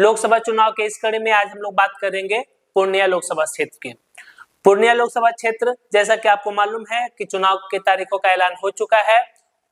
लोकसभा चुनाव के इस कड़ी में आज हम लोग बात करेंगे पूर्णिया लोकसभा क्षेत्र की। पूर्णिया लोकसभा क्षेत्र, जैसा कि आपको मालूम है कि चुनाव के तारीखों का ऐलान हो चुका है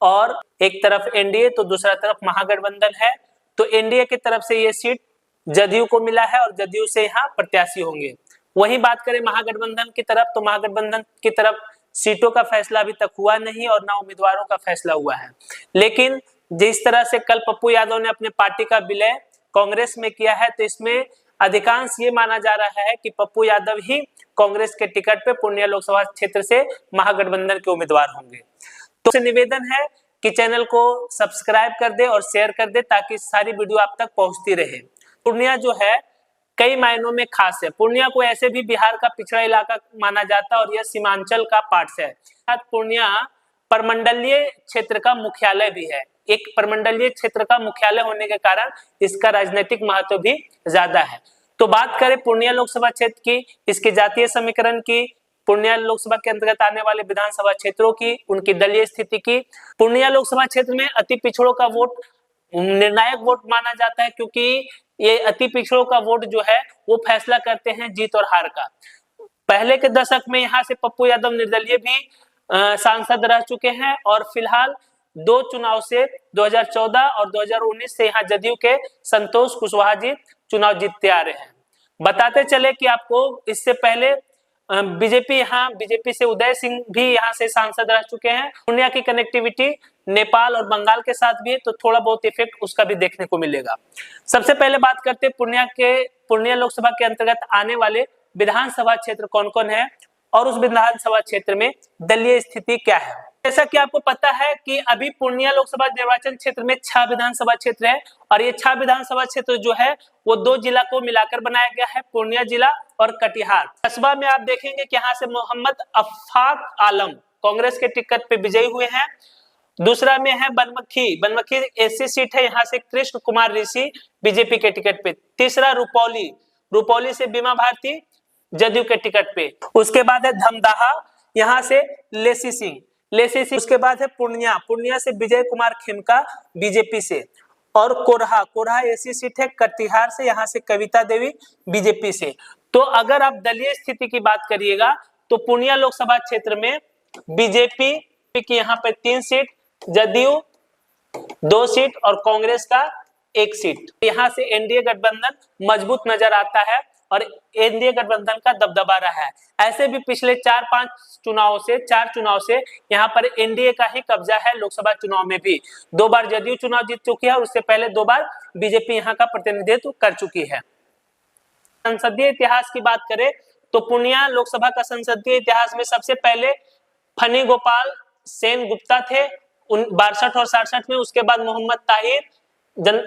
और एक तरफ एनडीए तो दूसरा तरफ महागठबंधन है। तो एनडीए की तरफ से ये सीट जदयू को मिला है और जदयू से यहाँ प्रत्याशी होंगे। वहीं बात करें महागठबंधन की तरफ, तो महागठबंधन की तरफ सीटों का फैसला अभी तक हुआ नहीं और ना उम्मीदवारों का फैसला हुआ है। लेकिन जिस तरह से कल पप्पू यादव ने अपने पार्टी का विलय कांग्रेस में किया है, तो इसमें अधिकांश ये माना जा रहा है कि पप्पू यादव ही कांग्रेस के टिकट पे पूर्णिया लोकसभा क्षेत्र से महागठबंधन के उम्मीदवार होंगे। तो निवेदन है कि चैनल को सब्सक्राइब कर दे और शेयर कर दे ताकि सारी वीडियो आप तक पहुंचती रहे। पूर्णिया जो है कई मायनों में खास है। पूर्णिया को ऐसे भी बिहार का पिछड़ा इलाका माना जाता है और यह सीमांचल का पार्ट है। पूर्णिया परमंडलीय क्षेत्र का मुख्यालय भी है। एक परमंडलीय क्षेत्र का मुख्यालय होने के कारण इसका राजनीतिक महत्व भी ज्यादा है। तो बात करें पूर्णिया लोकसभा क्षेत्र की, इसके जातीय समीकरण की, पूर्णिया लोकसभा के अंतर्गत आने वाले विधानसभा क्षेत्रों की, उनकी दलीय स्थिति की। पूर्णिया लोकसभा क्षेत्र में अति पिछड़ों का वोट निर्णायक वोट माना जाता है, क्योंकि ये अति पिछड़ों का वोट जो है वो फैसला करते हैं जीत और हार का। पहले के दशक में यहाँ से पप्पू यादव निर्दलीय भी सांसद रह चुके हैं और फिलहाल दो चुनाव से 2014 और 2019 से यहाँ जदयू के संतोष कुशवाहा जी चुनाव जीतते आ रहे हैं। बताते चले कि आपको इससे पहले बीजेपी से उदय सिंह भी यहाँ से सांसद रह चुके हैं। पूर्णिया की कनेक्टिविटी नेपाल और बंगाल के साथ भी है, तो थोड़ा बहुत इफेक्ट उसका भी देखने को मिलेगा। सबसे पहले बात करते हैं पूर्णिया लोकसभा के अंतर्गत आने वाले विधानसभा क्षेत्र कौन कौन है और उस विधानसभा क्षेत्र में दलीय स्थिति क्या है। जैसा कि आपको पता है कि अभी पूर्णिया लोकसभा निर्वाचन क्षेत्र में 6 विधानसभा क्षेत्र है और ये 6 विधानसभा क्षेत्र जो है वो 2 जिला को मिलाकर बनाया गया है, पूर्णिया जिला और कटिहार। कस्बा में आप देखेंगे कि यहाँ से मोहम्मद अफाक आलम कांग्रेस के टिकट पे विजयी हुए हैं। दूसरा में है बनमखी एससी सीट है, यहाँ से कृष्ण कुमार ऋषि बीजेपी के टिकट पे। तीसरा रुपौली से बीमा भारती जदयू के टिकट पे। उसके बाद है धमदाहा, यहाँ से लेसी सिंह। उसके बाद है पूर्णिया से विजय कुमार खेमका बीजेपी से। और कोरहा एसी सीट है कटिहार से, यहाँ से कविता देवी बीजेपी से। तो अगर आप दलीय स्थिति की बात करिएगा तो पूर्णिया लोकसभा क्षेत्र में बीजेपी की यहाँ पे 3 सीट, जदयू 2 सीट और कांग्रेस का 1 सीट। यहाँ से एनडीए गठबंधन मजबूत नजर आता है और एनडीए गठबंधन का दबदबा रहा है। ऐसे भी पिछले 4 चुनाव से यहाँ पर एनडीए का ही कब्जा है। लोकसभा चुनाव में भी 2 बार जदयू चुनाव जीत चुकी है और उससे पहले 2 बार बीजेपी यहाँ का प्रतिनिधित्व कर चुकी है। संसदीय इतिहास की बात करें तो पूर्णिया लोकसभा का संसदीय इतिहास में सबसे पहले फनी गोपाल सेन गुप्ता थे 62 और 67 में। उसके बाद मोहम्मद ताहिर,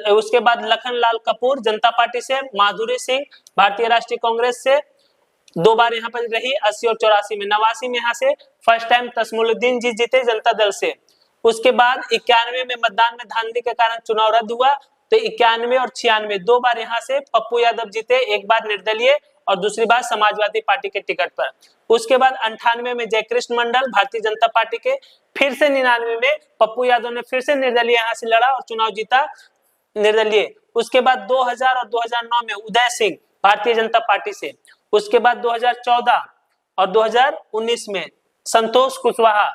उसके बाद लखन लाल कपूर जनता पार्टी से, माधुरी सिंह भारतीय राष्ट्रीय कांग्रेस से 2 बार यहाँ पर रही 80 और 84 में। 89 में यहाँ से फर्स्ट टाइम तस्मुलुद्दीन जी जीते जनता दल से। उसके बाद 91 में मतदान में धांधली के कारण चुनाव रद्द हुआ, तो 91 और 96 2 बार यहाँ से पप्पू यादव जीते, एक बार निर्दलीय और दूसरी बार समाजवादी पार्टी के टिकट पर। उसके बाद 98 में जयकृष्ण मंडल भारतीय जनता पार्टी के, फिर से 99 में पप्पू यादव ने फिर से निर्दलीय यहाँ से लड़ा और चुनाव जीता निर्दलीय। उसके बाद 2000 और 2009 में उदय सिंह भारतीय जनता पार्टी से। उसके बाद 2014 और 2019 में संतोष कुशवाहा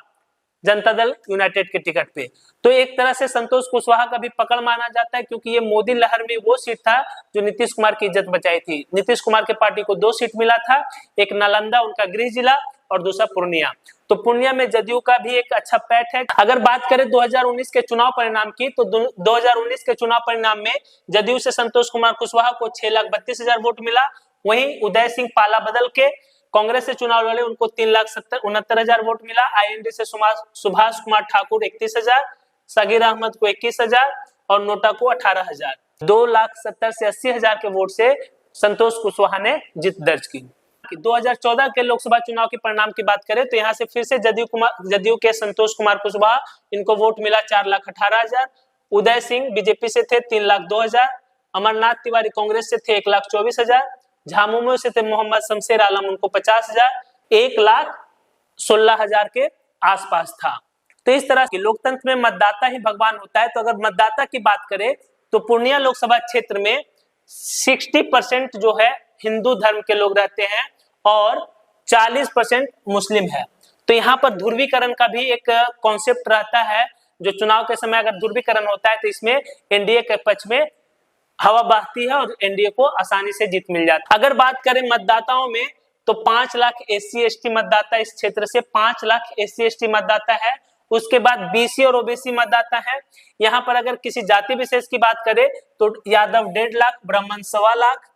जनता दल यूनाइटेड के टिकट पे। तो एक तरह से संतोष कुशवाहा का भी पकड़ माना जाता है, क्योंकि ये मोदी लहर में वो सीट था जो नीतीश कुमार की इज्जत बचाई थी। नीतीश कुमार के पार्टी को 2 सीट मिला था, एक नालंदा उनका गृह जिला और दूसरा पूर्णिया। तो पूर्णिया में जदयू का भी एक अच्छा पैठ है। अगर बात करें 2019 के चुनाव परिणाम की, तो 2019 के चुनाव परिणाम में जदयू से संतोष कुमार कुशवाहा को 6,32,000 वोट मिला। वहीं उदय सिंह पाला बदल के कांग्रेस से चुनाव लड़े, उनको 3,69,000 वोट मिला। आईएनडी से सुभाष कुमार ठाकुर 31,000, सगीर अहमद को 21,000 और नोटा को 18,000। 2,70,000 से 80,000 के वोट से संतोष कुशवाहा ने जीत दर्ज की। 2014 के लोकसभा चुनाव के परिणाम की बात करें तो यहाँ से फिर से जदयू के संतोष कुमार कुशवाहा, इनको वोट मिला 4,18,000। उदय सिंह बीजेपी से थे 3,02,000। अमरनाथ तिवारी कांग्रेस से थे 1,24,000। झामुमो से थे मोहम्मद शमशेर आलम, उनको 50,000। 1,16,000 के आसपास था। तो इस तरह के लोकतंत्र में मतदाता ही भगवान होता है। तो अगर मतदाता की बात करें तो पूर्णिया लोकसभा क्षेत्र में 60% जो है हिंदू धर्म के लोग रहते हैं और 40% मुस्लिम है। तो यहाँ पर ध्रुवीकरण का भी एक कॉन्सेप्ट रहता है, जो चुनाव के समय अगर ध्रुवीकरण होता है तो इसमें एनडीए के पक्ष में हवा बहती है और एनडीए को आसानी से जीत मिल जाती है। अगर बात करें मतदाताओं में तो 5 लाख SC/ST मतदाता इस क्षेत्र से, 5 लाख SC/ST मतदाता है। उसके बाद BC और OBC मतदाता है। यहाँ पर अगर किसी जाति विशेष की बात करें तो यादव 1.5 लाख, ब्राह्मण 1.25 लाख,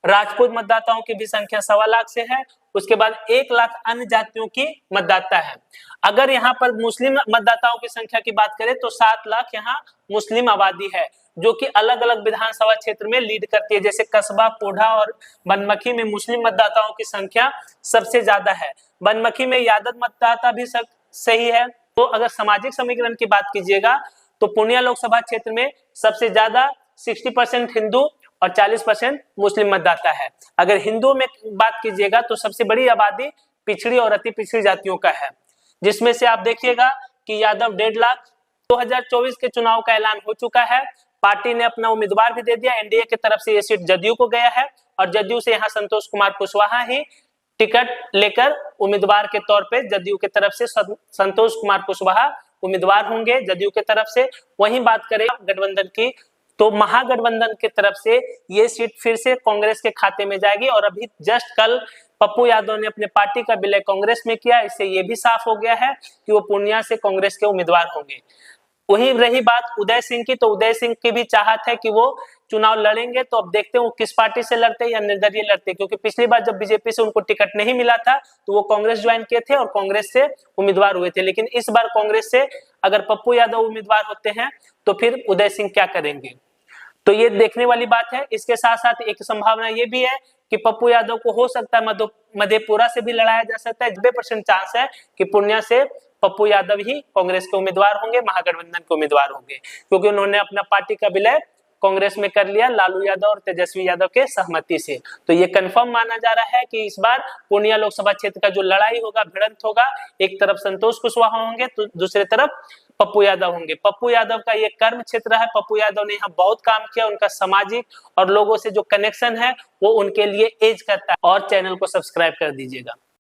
राजपूत मतदाताओं की भी संख्या 1.25 लाख से है। उसके बाद 1 लाख अन्य जातियों की मतदाता है। अगर यहाँ पर मुस्लिम मतदाताओं की संख्या की बात करें तो 7 लाख यहाँ मुस्लिम आबादी है, जो कि अलग अलग विधानसभा क्षेत्र में लीड करती है। जैसे कस्बा, पोढ़ा और बनमखी में मुस्लिम मतदाताओं की संख्या सबसे ज्यादा है। बनमखी में यादव मतदाता भी सही है। तो अगर सामाजिक समीकरण की बात कीजिएगा तो पूर्णिया लोकसभा क्षेत्र में सबसे ज्यादा 60% हिंदू और 40% मुस्लिम मतदाता है। अगर हिंदुओं में बात कीजिएगा तो सबसे बड़ी आबादी पिछड़ी और अति पिछड़ी जातियों का है, जिसमें से आप देखिएगा कि यादव 1.5 लाख। 2024 के चुनाव का ऐलान हो चुका है। पार्टी ने अपना उम्मीदवार भी दे दिया। एनडीए की तरफ से ये सीट जदयू को गया है और जदयू से यहाँ संतोष कुमार कुशवाहा ही टिकट लेकर उम्मीदवार के तौर पे जदयू की तरफ से संतोष कुमार कुशवाहा उम्मीदवार होंगे जदयू की तरफ से। वहीं बात करें गठबंधन की तो महागठबंधन की तरफ से ये सीट फिर से कांग्रेस के खाते में जाएगी। और अभी जस्ट कल पप्पू यादव ने अपने पार्टी का विलय कांग्रेस में किया। इससे ये भी साफ हो गया है कि वो पूर्णिया से कांग्रेस के उम्मीदवार होंगे। वहीं रही बात उदय सिंह की, तो उदय सिंह की भी चाहत है कि वो चुनाव लड़ेंगे। तो अब देखते हैं वो किस पार्टी से लड़ते हैं या निर्दलीय लड़ते हैं, क्योंकि पिछली बार जब बीजेपी से उनको टिकट नहीं मिला था तो वो कांग्रेस ज्वाइन किए थे और कांग्रेस से उम्मीदवार हुए थे। लेकिन इस बार कांग्रेस से अगर पप्पू यादव उम्मीदवार होते हैं तो फिर उदय सिंह क्या करेंगे, तो ये देखने वाली बात है। इसके साथ साथ एक संभावना ये भी है कि पप्पू यादव को हो सकता है मधेपुरा से भी लड़ाया जा सकता है। 90% चांस है कि पूर्णिया से पप्पू यादव ही कांग्रेस के उम्मीदवार होंगे, महागठबंधन के उम्मीदवार होंगे, क्योंकि उन्होंने अपना पार्टी का विलय कांग्रेस में कर लिया लालू यादव और तेजस्वी यादव के सहमति से। तो ये कंफर्म माना जा रहा है कि इस बार पूर्णिया लोकसभा क्षेत्र का जो लड़ाई होगा, भिड़ंत होगा, एक तरफ संतोष कुशवाहा होंगे तो दूसरी तरफ पप्पू यादव होंगे। पप्पू यादव का ये कर्म क्षेत्र है। पप्पू यादव ने यहाँ बहुत काम किया। उनका सामाजिक और लोगों से जो कनेक्शन है वो उनके लिए एज करता है। और चैनल को सब्सक्राइब कर दीजिएगा।